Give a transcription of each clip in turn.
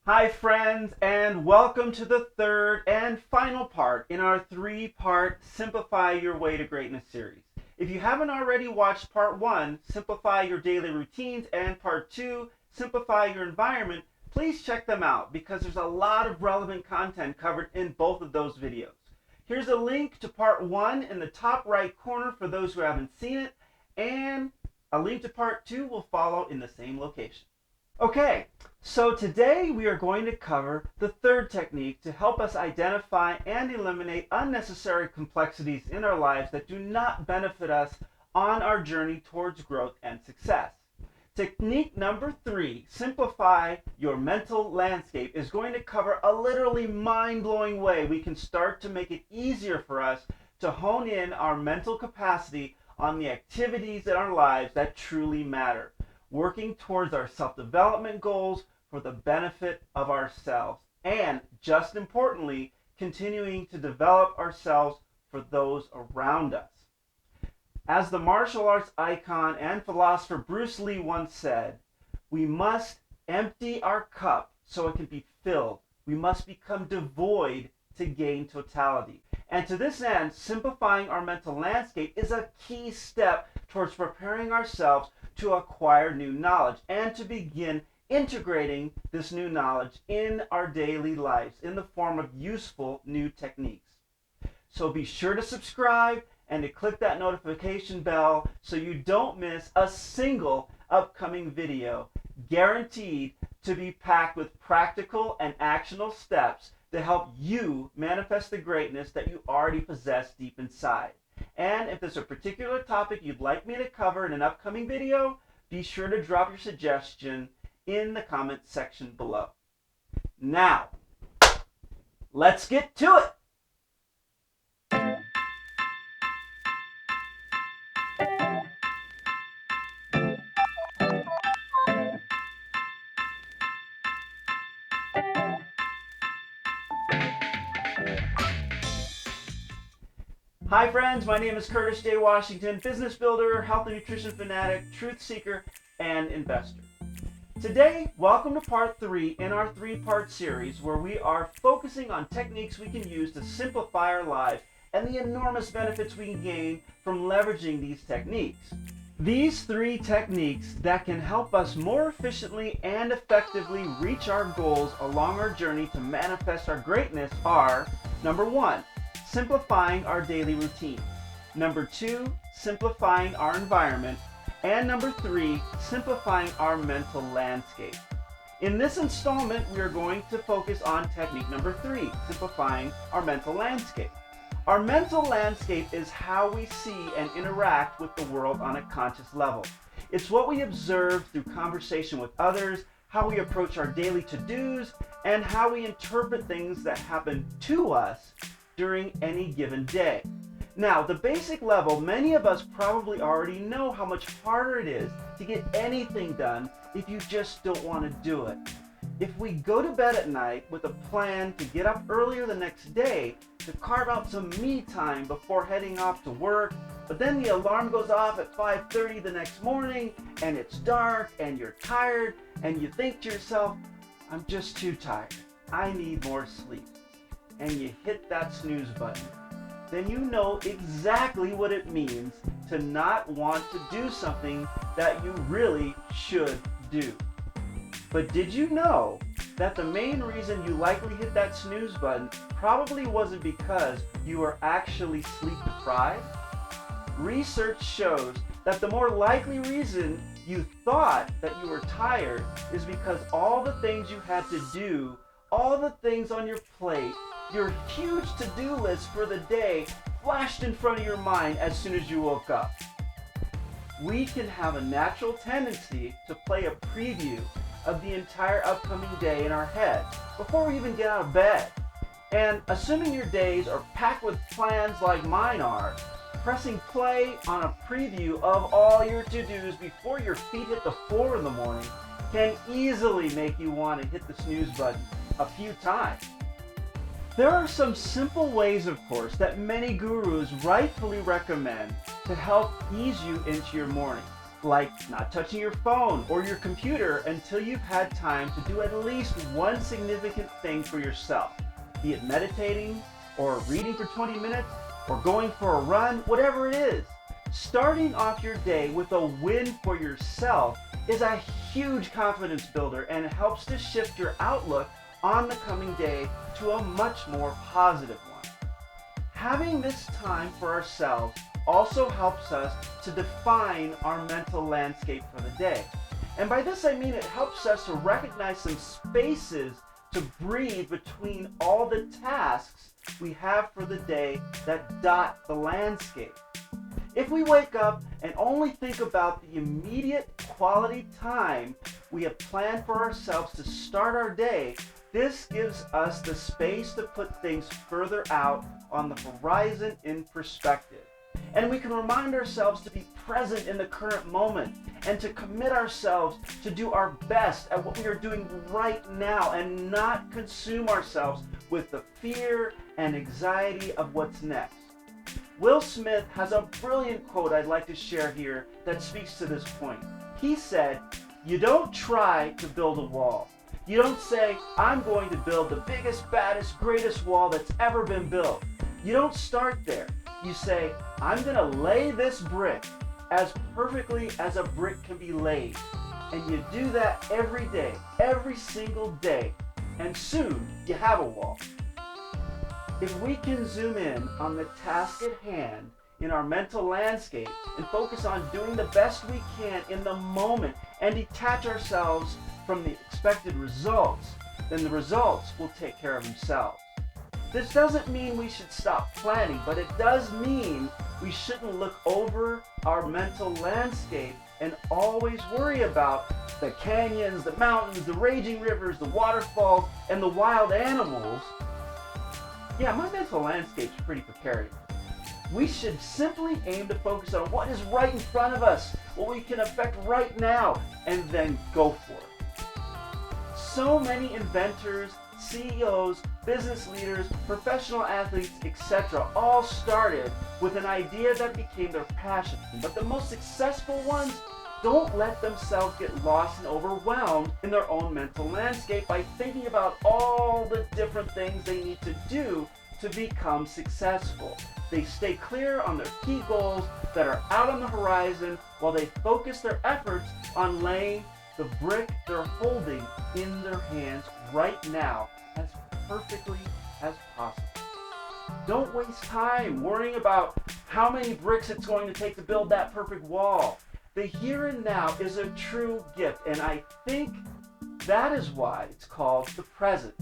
Hi friends, and welcome to the third and final part in our three-part Simplify Your Way to Greatness series. If you haven't already watched part one, Simplify Your Daily Routines, and part two, Simplify Your Environment, please check them out because there's a lot of relevant content covered in both of those videos. Here's a link to part one in the top right corner for those who haven't seen it, and a link to part two will follow in the same location. Okay, so today we are going to cover the third technique to help us identify and eliminate unnecessary complexities in our lives that do not benefit us on our journey towards growth and success. Technique number 3, simplify your mental landscape, is going to cover a literally mind-blowing way we can start to make it easier for us to hone in our mental capacity on the activities in our lives that truly matter, working towards our self-development goals for the benefit of ourselves, and just importantly, continuing to develop ourselves for those around us. As the martial arts icon and philosopher Bruce Lee once said, we must empty our cup so it can be filled. We must become devoid to gain totality. And to this end, simplifying our mental landscape is a key step towards preparing ourselves to acquire new knowledge and to begin integrating this new knowledge in our daily lives in the form of useful new techniques. So be sure to subscribe and to click that notification bell so you don't miss a single upcoming video, guaranteed to be packed with practical and actionable steps to help you manifest the greatness that you already possess deep inside. And if there's a particular topic you'd like me to cover in an upcoming video, be sure to drop your suggestion in the comments section below. Now, let's get to it! Hi friends, my name is Curtis J. Washington, business builder, health and nutrition fanatic, truth seeker, and investor. Today, welcome to part 3 in our 3-part series where we are focusing on techniques we can use to simplify our lives and the enormous benefits we can gain from leveraging these techniques. These 3 techniques that can help us more efficiently and effectively reach our goals along our journey to manifest our greatness are: number 1, simplifying our daily routine; number 2, simplifying our environment; and number 3, simplifying our mental landscape. In this installment, we are going to focus on technique number 3, simplifying our mental landscape. Our mental landscape is how we see and interact with the world on a conscious level. It's what we observe through conversation with others, how we approach our daily to-dos, and how we interpret things that happen to us during any given day. Now, the basic level, many of us probably already know how much harder it is to get anything done if you just don't want to do it. If we go to bed at night with a plan to get up earlier the next day, to carve out some me time before heading off to work, but then the alarm goes off at 5:30 the next morning, and it's dark, and you're tired, and you think to yourself, I'm just too tired, I need more sleep, and you hit that snooze button, then you know exactly what it means to not want to do something that you really should do. But did you know that the main reason you likely hit that snooze button probably wasn't because you were actually sleep deprived? Research shows that the more likely reason you thought that you were tired is because all the things you had to do, all the things on your plate, your huge to-do list for the day flashed in front of your mind as soon as you woke up. We can have a natural tendency to play a preview of the entire upcoming day in our head before we even get out of bed. And assuming your days are packed with plans like mine are, pressing play on a preview of all your to-dos before your feet hit the floor in the morning can easily make you want to hit the snooze button a few times. There are some simple ways, of course, that many gurus rightfully recommend to help ease you into your morning, like not touching your phone or your computer until you've had time to do at least one significant thing for yourself, be it meditating or reading for 20 minutes or going for a run, whatever it is. Starting off your day with a win for yourself is a huge confidence builder and helps to shift your outlook on the coming day to a much more positive one. Having this time for ourselves also helps us to define our mental landscape for the day. And by this I mean it helps us to recognize some spaces to breathe between all the tasks we have for the day that dot the landscape. If we wake up and only think about the immediate quality time we have planned for ourselves to start our day, this gives us the space to put things further out on the horizon in perspective. And we can remind ourselves to be present in the current moment and to commit ourselves to do our best at what we are doing right now and not consume ourselves with the fear and anxiety of what's next. Will Smith has a brilliant quote I'd like to share here that speaks to this point. He said, "You don't try to build a wall. You don't say, I'm going to build the biggest, baddest, greatest wall that's ever been built. You don't start there. You say, I'm going to lay this brick as perfectly as a brick can be laid." And you do that every day, every single day, and soon you have a wall. If we can zoom in on the task at hand in our mental landscape and focus on doing the best we can in the moment and detach ourselves from the expected results, then the results will take care of themselves. This doesn't mean we should stop planning, but it does mean we shouldn't look over our mental landscape and always worry about the canyons, the mountains, the raging rivers, the waterfalls, and the wild animals. Yeah, my mental landscape's pretty precarious. We should simply aim to focus on what is right in front of us, what we can affect right now, and then go for it. So many inventors, CEOs, business leaders, professional athletes, etc. all started with an idea that became their passion. But the most successful ones don't let themselves get lost and overwhelmed in their own mental landscape by thinking about all the different things they need to do to become successful. They stay clear on their key goals that are out on the horizon while they focus their efforts on laying the brick they're holding in their hands right now as perfectly as possible. Don't waste time worrying about how many bricks it's going to take to build that perfect wall. The here and now is a true gift, and I think that is why it's called the present.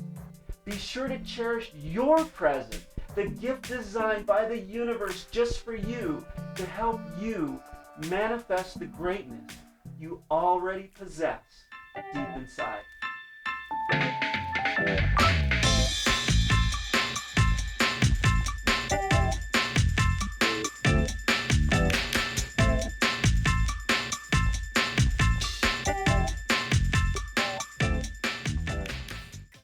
Be sure to cherish your present, the gift designed by the universe just for you to help you manifest the greatness you already possess deep inside.